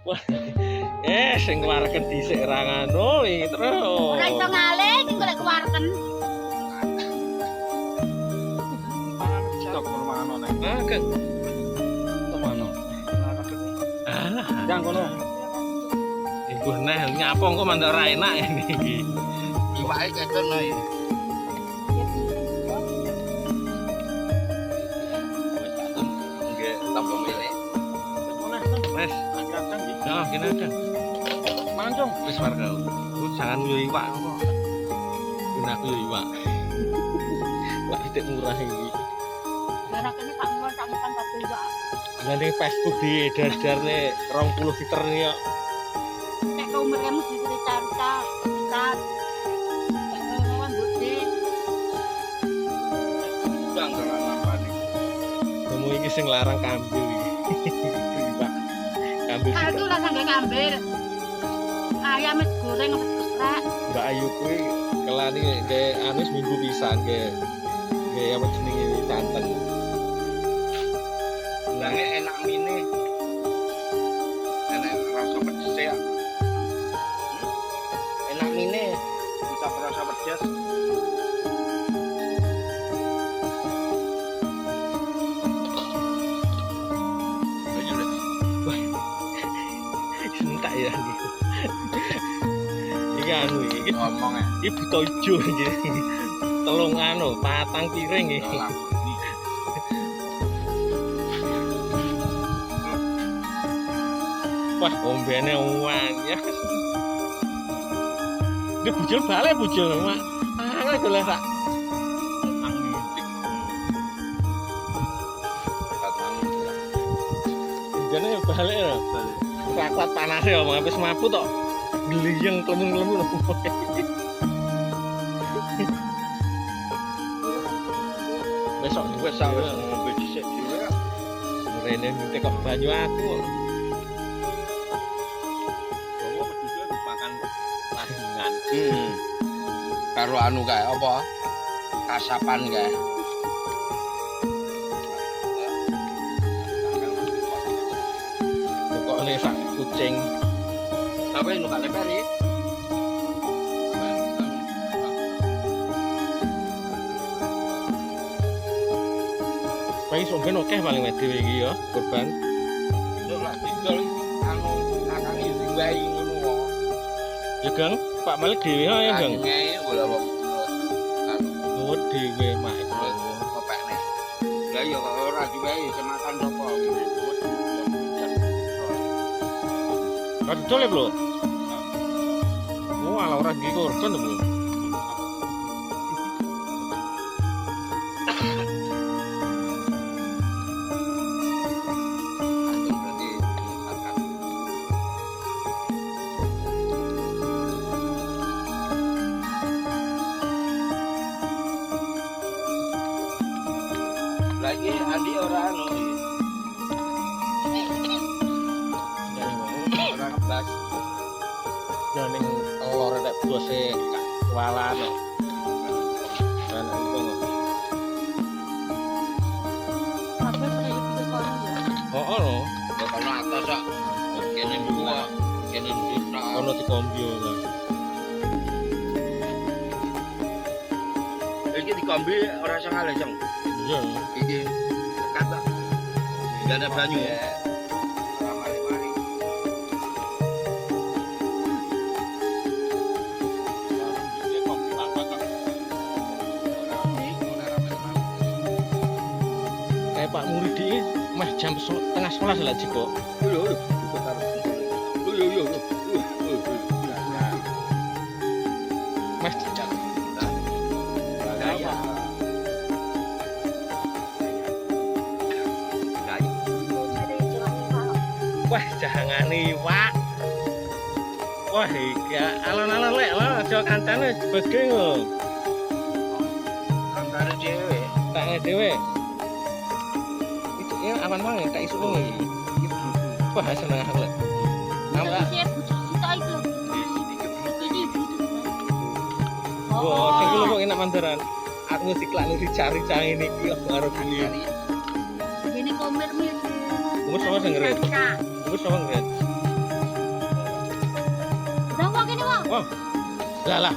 Wah, sing keluarkan dhisik ra ngono iki terus. Ora iso ngalih sing golek keluarken. Stok mangan nek. Ah, Kang. Temono. Ah, Yang kono. iku neh nyapa kok mandak ra enak iki. Iwake kecen ae. Nggih, tambah milih. Wes, Kadang iki. ya kene kan. Mancung. Wis warga. Ku jangan yo iwak kok. Kena aku yo iwak. Wak titik murah iki. Ora kene tak ngomong tak makan kabeh wae. Lah ning Facebook di edar-edarne 20 liter nih yo. Nek umurmu dicerita-cerita, bentar. Ngomong budi. Udang dalan nampane. Kamu iki sing larang kambil iki. Iwak. Kambil Aku juga. lah sangge kambil. Ayam wis goreng wis geprek. Mbak Ayu kuwi kelani ke anu seminggu pisan ke apa jenenge santen. Udange enak mine. Enak rasa pedes ya. Enak mine. Bisa rasa pedes. Ayo deh. Entak ya iki. Iki anu iki Ngomong ya. iki buta ijo iki. Telung anu, patang piring iki. Wah, ombene uwan ya. Dia bujul balik bujul, Mak. Ah, golek sak. Jane balik ya. Rakwat panas ya, habis mabuk tok. Gliyeng klemun-klemun. Besok juga Sawes sawes ngombe dhisik dhewe. rene minta kok banyu aku. Bawa pedusnya makan Lahingan. Karo anu kae apa? Kasapan kae. Pokoknya sak kucing. Tapi nu gak leper iki. Paling somben oke paling wedi iki ya, korban. Lu lak tinggal anu nakangi diwai ngono wae. Ya, Gang, Pak Malik dhewe ya, Gang. Ngene bola wong. Nuwun dhewe mak. Kopek nih. Lah ya kok ora diwai sematan sapa. Kan dole, Bro. Oh, ala ora iki korban to, Bro. Lagi Andi ora anu. Ora ngeblas. Ya ning telur nek bose kewalan kok. Dan itu kok. Kabeh kaya iki kono ya. Oh, ono. Ya kalau atas kok kene dua, kene dua. Ono dikombio lah. Iki dikombi ora iso ngalih, Jong. Iya. Iki kata. Enggak ada banyu ya. Ora mari-mari. Kayak Pak Muridi meh jam tengah 11 lah Jiko. Yo yo. Yo yo yo. Meh wah jangan iwak. Wah iki alon-alon lek lho aja kancane sebagai lho. Kangkare dhewe. Tak dhewe. Itu ya aman banget tak isu wong iki. Wah seneng aku lek. Nambah. Wah, sing kula kok enak mandaran. Aku diklak dicari-cari niki karo gini. Ini komer mir. Umur sama sing ngeret. Umur sama ngeret. Oh. Lah, lah.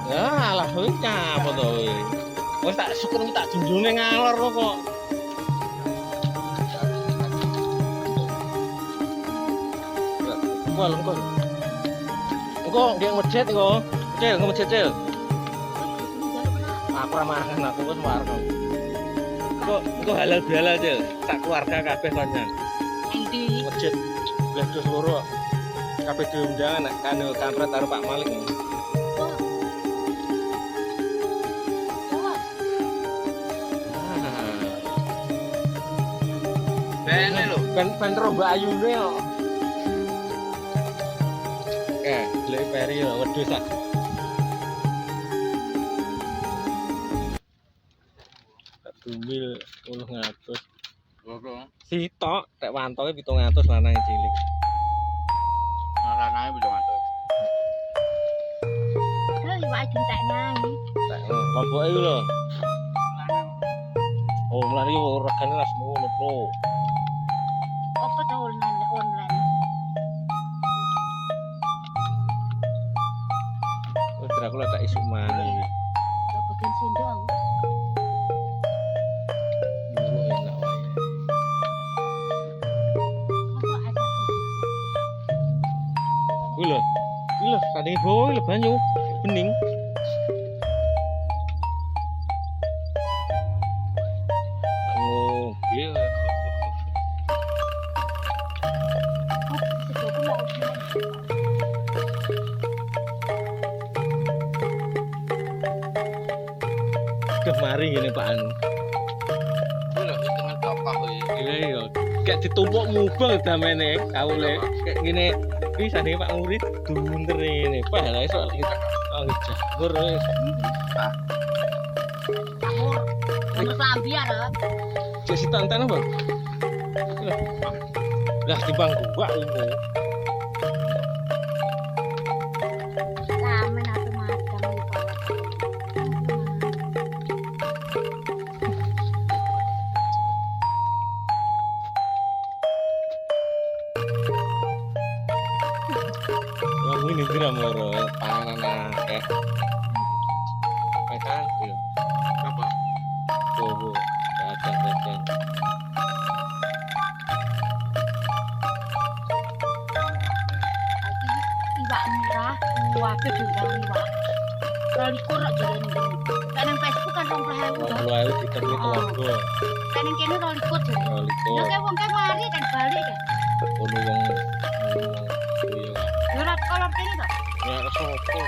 Ya, lah kowe apa to kowe? Wis tak syukur tak junjunge ngalor kok. Wah, lengko. Engko nggih masjid engko. Cil, engko masjid, Cil. Aku ora mangan, aku wis warga. Engko halal bihalal, Cil. Sak keluarga kabeh konyan. Endi? Masjid belas dos loro. Kabeh diundang nek kanu kampret karo Pak Malik. Bene lho. Ben Mbak Ayune kok. Lek peri lho wedhus sak. Bumil 800. Loro. Sitok tek wantoke 700 lanang cilik. Lanange 700. Lha iwak jentek nang. Tek lomboke iku lho. Oh, mlari yo regane las ngono, Bro. Apa to online? Wis aku lek tak isuk maneh iki. Kok bagian sindong. Yo enak wae. Apa ada? Kuwi lho, sandinge bawa lho banyu, bening. Oh, iya. Kemari gini Pak Anu. Kuwi lho hitungan tokoh iki. Iya, kayak ditumpuk mubeng damene kaule. Kayak gini, iki sandinge Pak Murid dunter ini. Pak lha iso kita. Oh, jabur wis. Campur. Nomor lambi ada. Cek si tantan Bang. Lah timbang gua ini. Ramen atau macam itu. Wah, ini dira moro panganan akeh. Pekan iki. Apa? Tuh, jajan. Iwak merah, waduh diundang iwak. Rolikur kok jadi ning. Kan Facebook kan 20.000 to. Lu ae ditermi keluarga. Kan ning kene rolikur jadi. Oh, Lha liko. kayak wong kae mari kan balik kan. Ono wong iya. Ya ora kolor kene to. Ya sopo.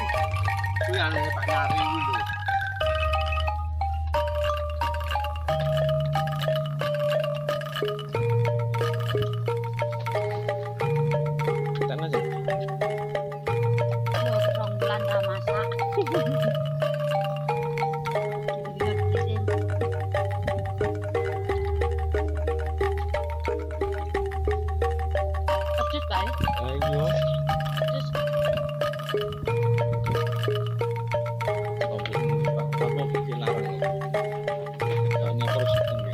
Kuwi aneh Pak Nyari kuwi lho. Tan aja. Lho rong bulan ra masak. Pedes bae. Ayo. Pedes. Apa iki larang. Ini terus tinggi.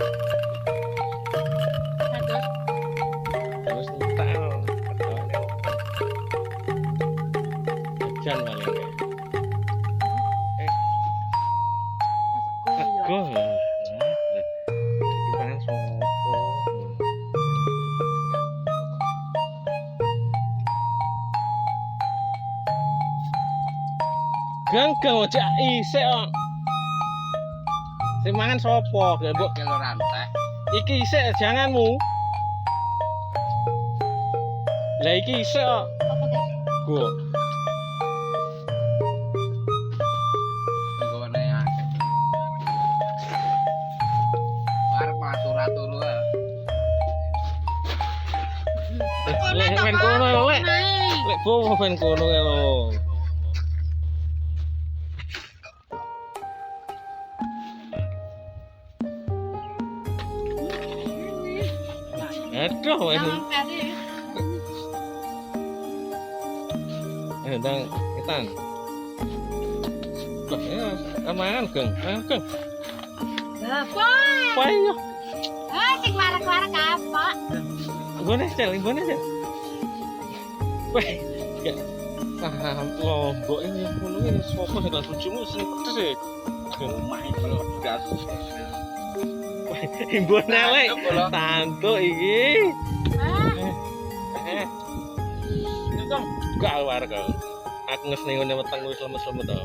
Terus Terus entel. Jajan paling ya. Go. Gimana sopo? Ganggang ojek isik kok. Sing mangan sopo? Mbok Kilo rantai. iki isik janganmu. Lah iki isik kok. apa guys? Go. Engko warnane akeh. Arep atur-atur wae. Lek men kono lho, lek. Lek bowo men kono kae lho. Aduh, wes. Yang kari. Ndang ketan. Loh, ya, mangan geng. Geng. Lah, boy. Apa yo? Sing warak-warak apa? Gone cel, gone cel. Weh, Paham Lombok ini ngono ini sopo sing bojomu sing pedes e. Omah itu lho gas. Himbon elek. Tantuk iki. Ah, Gak warga. Aku ngesne ngene weteng wis lemes-lemes to.